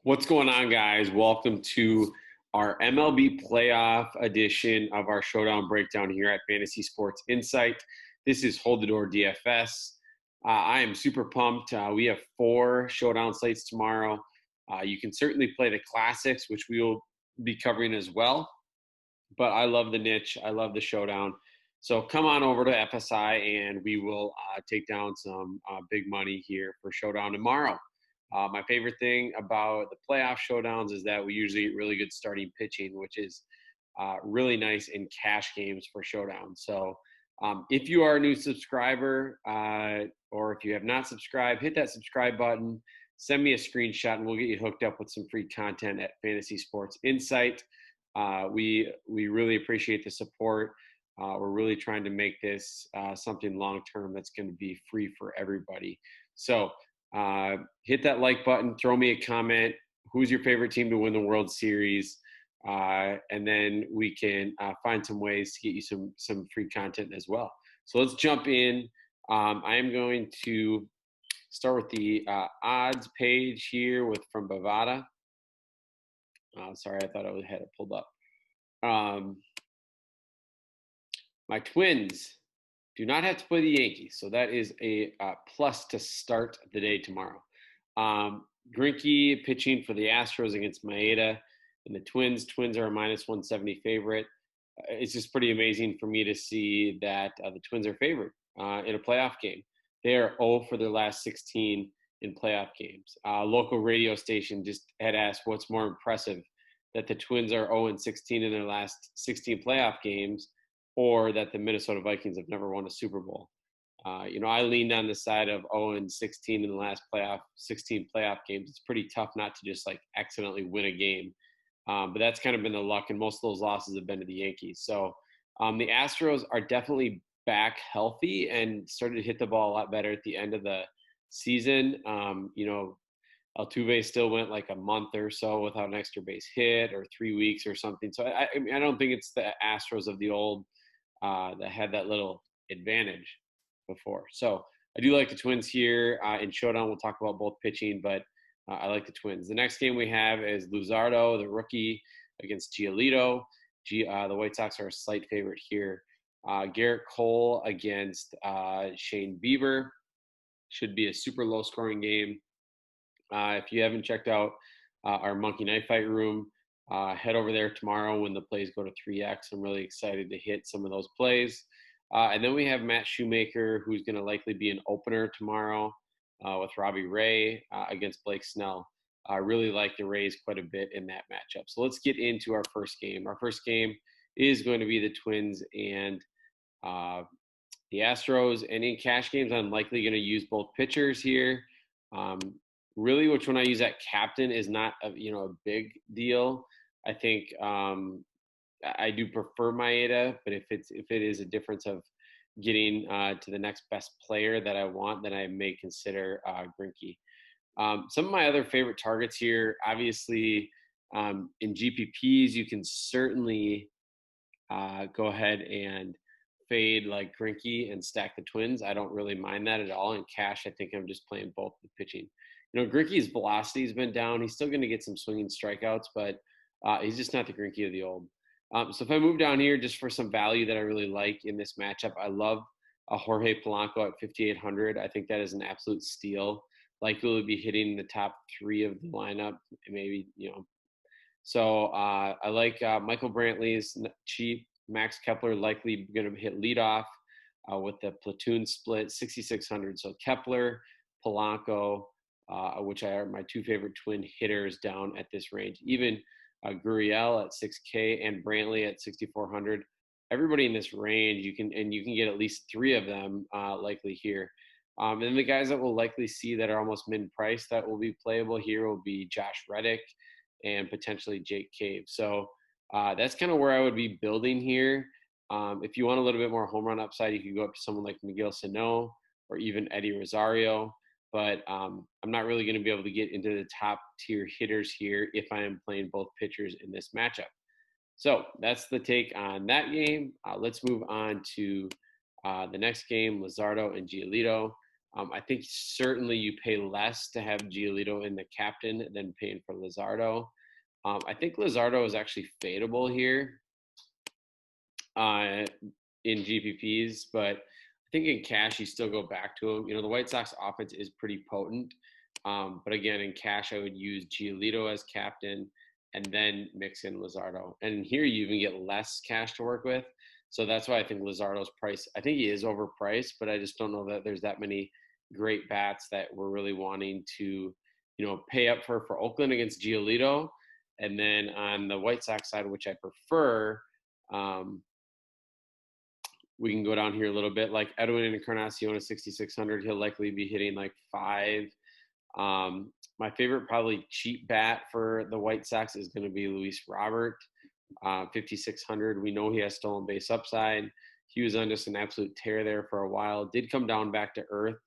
What's going on, guys? Welcome to our MLB playoff edition of our Showdown breakdown here at Fantasy Sports Insight. This is Hold the Door DFS. I am super pumped. We have 4 Showdown slates tomorrow. You can certainly play the classics, which we will be covering as well. But I love the niche. I love the Showdown. So come on over to FSI and we will take down some big money here for Showdown tomorrow. My favorite thing about the playoff showdowns is that we usually get really good starting pitching, which is really nice in cash games for showdown. So if you are a new subscriber or if you have not subscribed, hit that subscribe button, send me a screenshot, and we'll get you hooked up with some free content at Fantasy Sports Insight. We really appreciate the support. We're really trying to make this something long-term that's going to be free for everybody. So hit that like button, throw me a comment. Who's your favorite team to win the World Series? And then we can find some ways to get you some free content as well. So let's jump in. I am going to start with the odds page here from Bovada. Sorry, I thought I had it pulled up. My Twins do not have to play the Yankees, so that is a plus to start the day tomorrow. Greinke pitching for the Astros against Maeda and the Twins. Twins are a minus 170 favorite. It's just pretty amazing for me to see that the Twins are favored in a playoff game. They are 0 for their last 16 in playoff games. Local radio station just had asked what's more impressive, that the Twins are 0-16 in their last 16 playoff games, or that the Minnesota Vikings have never won a Super Bowl. I leaned on the side of 0-16 in the last 16 playoff games. It's pretty tough not to just accidentally win a game. But that's kind of been the luck, and most of those losses have been to the Yankees. So the Astros are definitely back healthy and started to hit the ball a lot better at the end of the season. Altuve still went like a month or so without an extra base hit, or 3 weeks or something. So I don't think it's the Astros of the old that had that little advantage before. So I do like the Twins here. In Showdown, we'll talk about both pitching, but I like the Twins. The next game we have is Lizardo, the rookie, against Giolito. The White Sox are a slight favorite here. Garrett Cole against Shane Bieber. Should be a super low-scoring game. If you haven't checked out our Monkey Knife Fight room, head over there tomorrow when the plays go to 3x. I'm really excited to hit some of those plays. And then we have Matt Shoemaker, who's going to likely be an opener tomorrow with Robbie Ray against Blake Snell. I really like the Rays quite a bit in that matchup. So let's get into our first game. Our first game is going to be the Twins and the Astros. And in cash games, I'm likely going to use both pitchers here. Really, which one I use at captain is not a big deal. I think I do prefer Maeda, but if it is a difference of getting to the next best player that I want, then I may consider Greinke. Some of my other favorite targets here, obviously, in GPPs, you can certainly go ahead and fade like Greinke and stack the Twins. I don't really mind that at all. In cash, I think I'm just playing both the pitching. Greinke's velocity has been down. He's still going to get some swinging strikeouts, but he's just not the Greinke of the old. So if I move down here just for some value that I really like in this matchup, I love Jorge Polanco at 5,800. I think that is an absolute steal. Likely will be hitting the top 3 of the lineup, maybe, So I like Michael Brantley's cheap. Max Kepler likely going to hit leadoff with the platoon split, 6,600. So Kepler, Polanco, which are my 2 favorite Twin hitters down at this range. Even Gurriel at 6K and Brantley at 6,400. Everybody in this range, you can get at least 3 of them likely here. And then the guys that we'll likely see that are almost mid-price that will be playable here will be Josh Reddick and potentially Jake Cave. So that's kind of where I would be building here. If you want a little bit more home run upside, you could go up to someone like Miguel Sano or even Eddie Rosario. But I'm not really going to be able to get into the top tier hitters here if I am playing both pitchers in this matchup. So that's the take on that game. Let's move on to the next game, Lizardo and Giolito. I think certainly you pay less to have Giolito in the captain than paying for Lizardo. I think Lizardo is actually fadeable here uh, in GPPs, but I think in cash you still go back to him. The White Sox offense is pretty potent, but again, in cash I would use Giolito as captain and then mix in Lizardo. And here you even get less cash to work with, so that's why I think Lizardo's price. I think he is overpriced, but I just don't know that there's that many great bats that we're really wanting to, pay up for Oakland against Giolito. And then on the White Sox side, which I prefer, um, we can go down here a little bit. Like Edwin Encarnacion at 6,600, he'll likely be hitting like 5. My favorite, probably cheap bat for the White Sox is going to be Luis Robert, 5,600. We know he has stolen base upside. He was on just an absolute tear there for a while. Did come down back to earth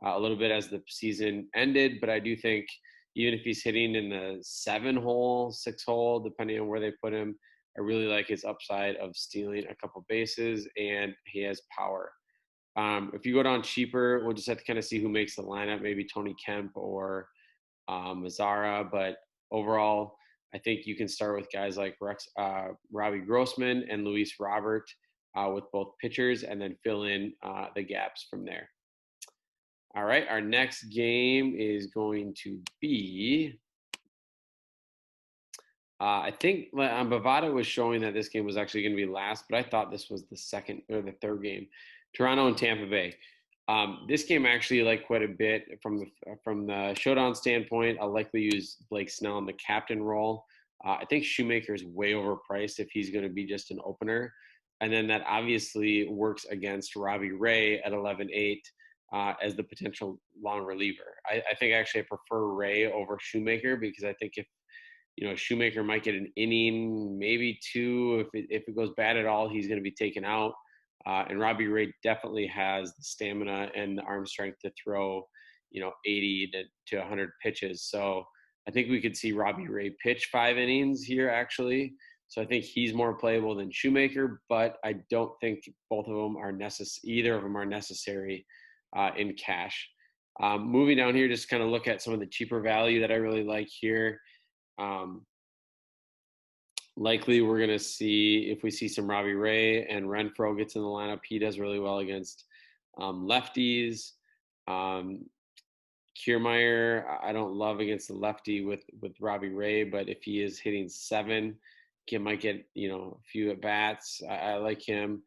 a little bit as the season ended, but I do think even if he's hitting in the 7-hole, 6-hole, depending on where they put him, I really like his upside of stealing a couple bases, and he has power. If you go down cheaper, we'll just have to kind of see who makes the lineup, maybe Tony Kemp or Mazzara. But overall, I think you can start with guys like Robbie Grossman and Luis Robert with both pitchers, and then fill in the gaps from there. All right, our next game is going to be, I think Bovada was showing that this game was actually going to be last, but I thought this was the second or the third game. Toronto and Tampa Bay. This game I actually like quite a bit from the Showdown standpoint. I'll likely use Blake Snell in the captain role. I think Shoemaker is way overpriced if he's going to be just an opener. And then that obviously works against Robbie Ray at 11-8 as the potential long reliever. I think actually I prefer Ray over Shoemaker, because I think if Shoemaker might get an inning, maybe 2. If it goes bad at all, he's going to be taken out. And Robbie Ray definitely has the stamina and the arm strength to throw, 80 to 100 pitches. So I think we could see Robbie Ray pitch 5 innings here, actually. So I think he's more playable than Shoemaker, but I don't think both of them are either of them are necessary in cash. Moving down here, just kind of look at some of the cheaper value that I really like here. Likely we're going to see, if we see some Robbie Ray and Renfroe gets in the lineup, he does really well against lefties. Kiermaier, I don't love against the lefty with Robbie Ray, but if he is hitting 7, he might get, a few at bats. I like him.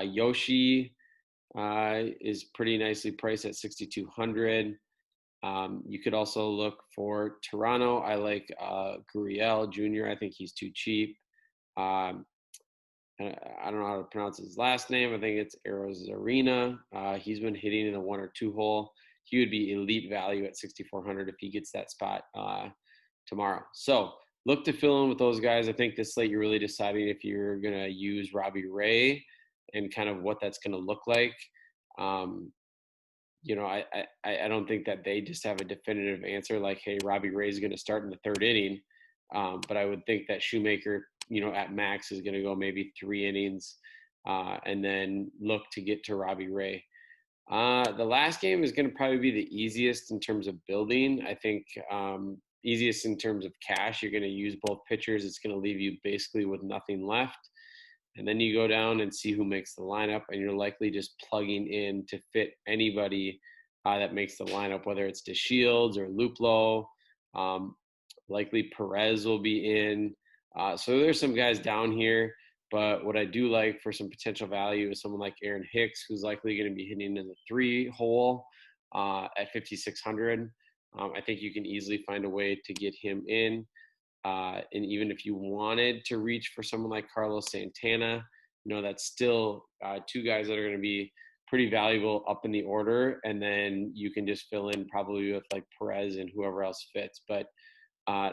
Yoshi is pretty nicely priced at 6,200. You could also look for Toronto. I like Gurriel Jr. I think he's too cheap. I don't know how to pronounce his last name. I think it's Arozarena. He's been hitting in the 1 or 2 hole. He would be elite value at 6,400 if he gets that spot tomorrow. So look to fill in with those guys. I think this slate you're really deciding if you're going to use Robbie Ray and kind of what that's going to look like. I don't think that they just have a definitive answer like, hey, Robbie Ray is going to start in the 3rd inning. But I would think that Shoemaker, at max is going to go maybe 3 innings and then look to get to Robbie Ray. The last game is going to probably be the easiest in terms of building. I think easiest in terms of cash. You're going to use both pitchers. It's going to leave you basically with nothing left. And then you go down and see who makes the lineup, and you're likely just plugging in to fit anybody that makes the lineup, whether it's DeShields or Luplow. Likely Perez will be in. So there's some guys down here, but what I do like for some potential value is someone like Aaron Hicks, who's likely going to be hitting in the 3 hole at 5,600. I think you can easily find a way to get him in. And even if you wanted to reach for someone like Carlos Santana, that's still 2 guys that are going to be pretty valuable up in the order. And then you can just fill in probably with like Perez and whoever else fits. But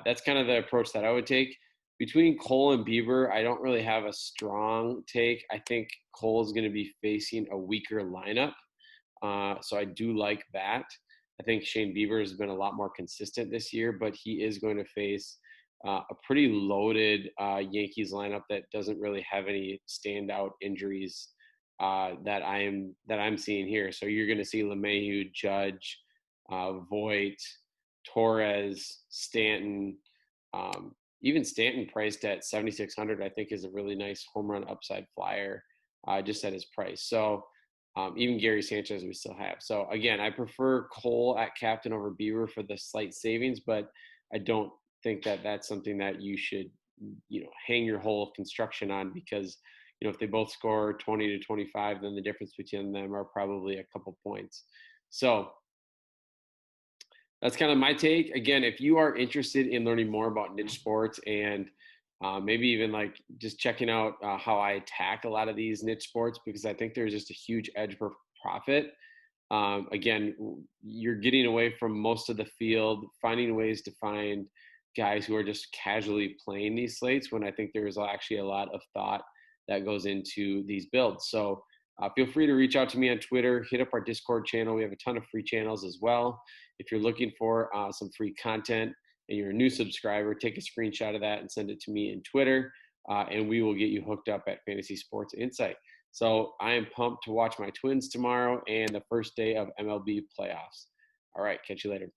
that's kind of the approach that I would take. Between Cole and Bieber, I don't really have a strong take. I think Cole is going to be facing a weaker lineup. So I do like that. I think Shane Bieber has been a lot more consistent this year, but he is going to face a pretty loaded Yankees lineup that doesn't really have any standout injuries that I'm seeing here. So you're going to see LeMahieu, Judge, Voit, Torres, Stanton. Even Stanton priced at 7,600, I think, is a really nice home run upside flyer, just at his price. So even Gary Sanchez we still have. So again, I prefer Cole at captain over Bieber for the slight savings, but I don't think that that's something that you should, hang your whole construction on, because if they both score 20 to 25, then the difference between them are probably a couple points. So that's kind of my take. Again, if you are interested in learning more about niche sports and maybe even like just checking out how I attack a lot of these niche sports, because I think there's just a huge edge for profit. Again, you're getting away from most of the field, finding ways to find guys who are just casually playing these slates, when I think there's actually a lot of thought that goes into these builds. So feel free to reach out to me on Twitter, hit up our Discord channel. We have a ton of free channels as well. If you're looking for some free content and you're a new subscriber, take a screenshot of that and send it to me in Twitter, and we will get you hooked up at Fantasy Sports Insight. So I am pumped to watch my Twins tomorrow and the first day of MLB playoffs. All right, catch you later.